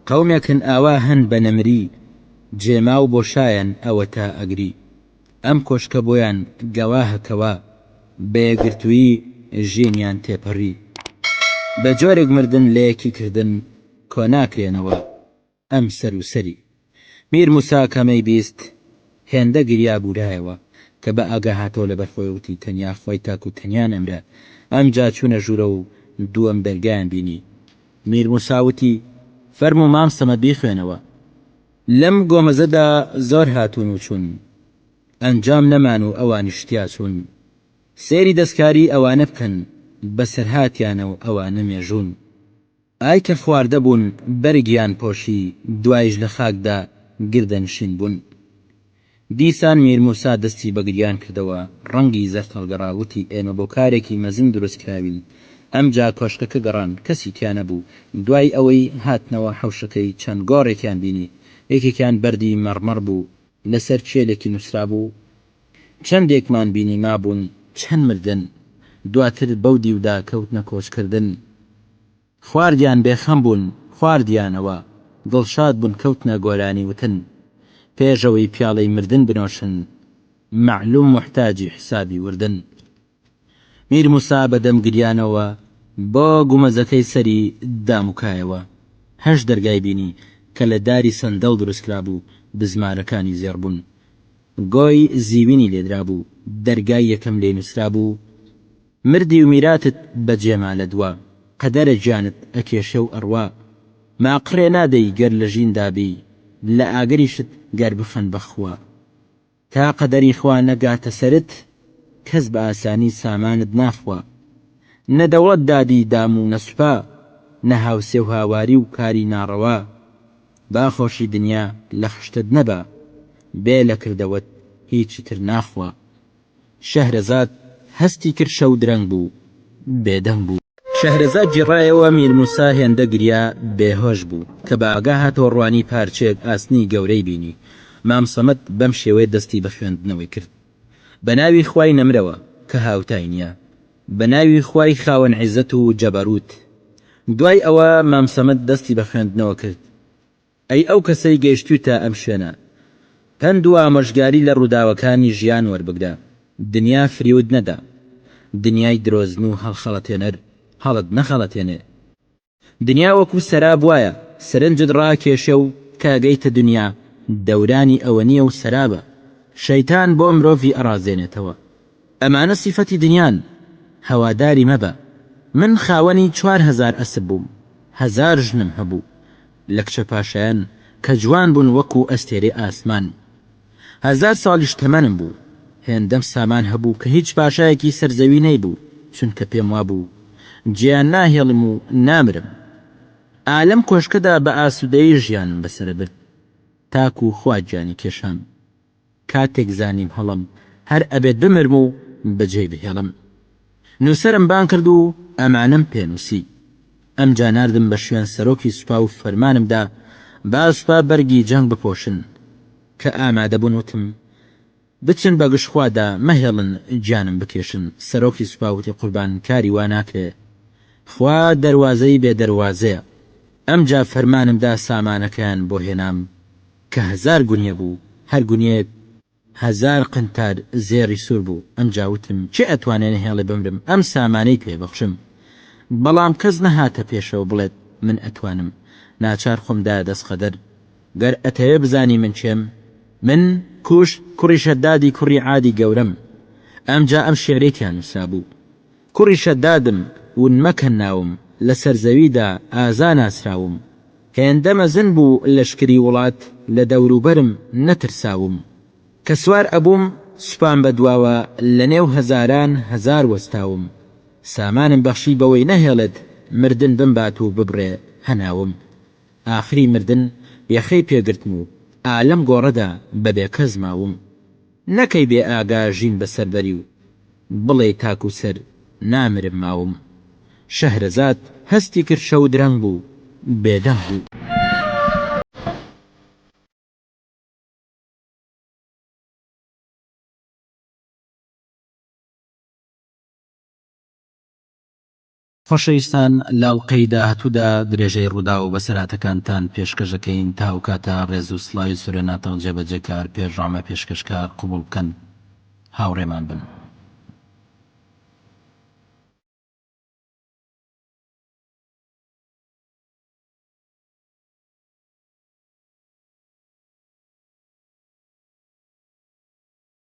قەومێکن ئاوا هەن بە نەمری جێما و بۆشایەن ئەوە تا ئەگری ئەم کۆشکە بۆیان گەوا هەکەوە بەیەکگرتووی ژینیان تێپەڕی بە جۆرێک مردن لە یەکی کردن کۆ ناکرێنەوە ئەم سەر و سەری میر موسا کەمەی بیست هێندە گریا بورایەوە کە بە ئاگا هاتۆ لە بەرخۆی وتی تەنیا خۆی تاک و تەنیا نەمرە ئەمجا چوونە ژوورە و دووەم بەرگیان بینی میر موسا وتی فەرم و مام سەمەد بیخوێنەوە لەم گۆمەزەدا زۆر هاتوون و چوون ئەنجام نەمان و ئەوانی شتیا چوون سێری دەستکاری ئەوانە بکەن بەسەرهاتیانە و ئەوانە مێژوون ئای کە خواردە بوون بەرگیان پۆشی دوایش لە خاکدا گردەنشین بوون دیسان میر موسا دەستی بەگریان کردەوە ڕەنگی زەرد هەڵگەڕاوتی ئێمە بۆ کارێکی مەزن دروستکراوین ئەمجا کۆشکەکە گەڕان کەسی تیانە بوو دوای ئەوەی هاتنەوە حەوشەکەی چەند گۆڕێکیان بینی یەکێکیان بەردی مەڕمەڕ بوو لەسەر چێلێکی نووسرا بوو چەندێکمان بینی مابوون چەند مردن دواتر بەودی ودا کەوتنە کۆچکردن خواردیان بێخەم بوون خواردیانەوە دڵشاد بوون کەوتنە گۆرانی وتن پێشەوەی پیاڵەی مردن بنۆشن معلوم محتاجی حسابی وردن میر موسا بەدەم گریانەوە بۆ گومەزەکەی سەری داموکایەوە هەش دەرگای بینی کە لە داری سەندەڵ دروستکرا بوو بزمارەکانی زێڕبوون گۆی زیوینی لێدرا بوو دەرگای یەکەم لێ نووسرا بوو مردی و میراتت بەجێما لە دوا قەدەرە گیانت ئەکێشە و ئەڕوا ماقڕێ نادەی گەر لە ژین دابی لە ئاگەریشت گەر بفەن بەخوا تا قەدەری خوا نەگاتە سەرت کەس بە ئاسانی سامانت ناخوا نەدەوڵەت دادی دام و نەسوپا نەهاوسێ و هاواری و کاری ناڕەوا با خۆشی دنیا لە خشتت نەبا بێ لە کردەوەت هیچی تر ناخوا شەهرەزاد هەستی کرد شەو درەنگ بوو بێدەنگ بوو شەهرەزاد جیڕایەوە میر موسا هێندە گریا بێهۆش بوو کە بە ئاگا هاتۆ ڕوانی پارچێک ئاسنی گەورەی بینی مام سەمەد بەم شێوەیە دەستی بە خوێندنەوەی کرد بە ناوی خوای نەمرەوە کە هاوتای نییە بە ناوی خوای خاوەن عیزەت و جەبەروت دوای ئەوە مام سەمەد دەستی بە خوێندنەوە کرد ئەی ئەو کەسەی گەیشتوتە ئەم شوێنە پند و ئامۆژگاری لە ڕووداوەکانی ژیان وەربگرە دنیا فریود نەدا دنیای درۆزن و هەڵخەڵەتێنەر هەڵت نەخەڵەتێنێ دنیا وەکو سەراب وایە سەرنجت ڕاکێشە و کاگەیتە دنیا دەورانی ئەوە نییە و سەرابە شەیتان بۆ مرۆڤی ئەڕازێنێتەوە ئەمانە سیفەتی دنیان هەواداری مەبە من خاوەنی 4000 ئەسب بووم 1000 ژنم هەبوو لە کچە پاشایان کە جوان بوون وەکو ئەستێرەی ئاسمان 1000 ساڵیش تەمەنم بوو هێندەم سامان هەبوو کە هیچ پاشایەکی سەرزەوی نەیبوو چونکە پێم وابوو گیان ناهێڵم و نامرم ئالەم کۆشکەدا بە ئاسوودەیی ژیانم بەسەر برد تاکو و خوا گیانی کێشام کاتێک زانیم هەڵم هەر ئەبێت بمرم و بەجێ بهێڵم نووسەرم بان کرد و ئەمانم پێنووسی ئەمجا ناردم بە شوێن سەرۆکی سوپا و فەرمانمدا با سوپا بەرگی جەنگ بپۆشن کە ئامادە بوون وتم بچن بە گشتخوادا مەهێڵن گیانم بکێشن سەرۆکی سوپا وتی قوربان کاری وا ناکرێ خوا دەواازەی بێ دەواازەیە ئەمجا فەرمانمدا سامانەکەیان بۆ هێنام کە 1000 گونیە بوو هەر گونیەک 1000 قنتار زێڕی سوور بوو ئەمجا وتم چێ ئەتوانێنە هێڵێ بمرم ئەم سامانەی پێ بەخشم بەڵام کەس نەهاتە پێشەوە بڵێت من ئەتوانم ناچار خۆمدا دەستخەدەر گەر ئەتەوێ بزانی من چێم من کوش کوڕی شەدادی کوڕی عادی گەورەم ئەمجا ئەم شێعرێکیان نووسا بوو کوڕی شەدادم ون مەکەن ناوم لە سەرزەویدا ئازا ناسراوم هێندە مەزن بوو لەشکری وڵات لە دەوروبەرم نەترساوم کە سوار ئەبووم سوپان بەدواوە لە نێو هەزاران 1000 وەستاوم سامانم بەخشی بەوەی نەهێڵێت مردن بمبات و ببڕێ هەناوم ئاخری مردن یەخەی پێگرتم و ئالەم گۆڕەدا بەبێ کەس ماوم نەکەی بێ ئاگا ژین بەسەربەری و بڵێ تاکو سەر نامرم ماوم شەهرەزاد هەستی کرد شەو درەنگ بوو بێدەنگ بوو خۆشەویستان لاڵقەی داهاتوودا درێژەی ڕوودا و بەسەراتەکانتان پێشکەشەکەین تا و کاتە ڕێز و سڵاوی سورێناتەوە جێبەجێکار پێشڕامە پێشکەشکار قوبوڵ بکەن هاوڕێمان بن.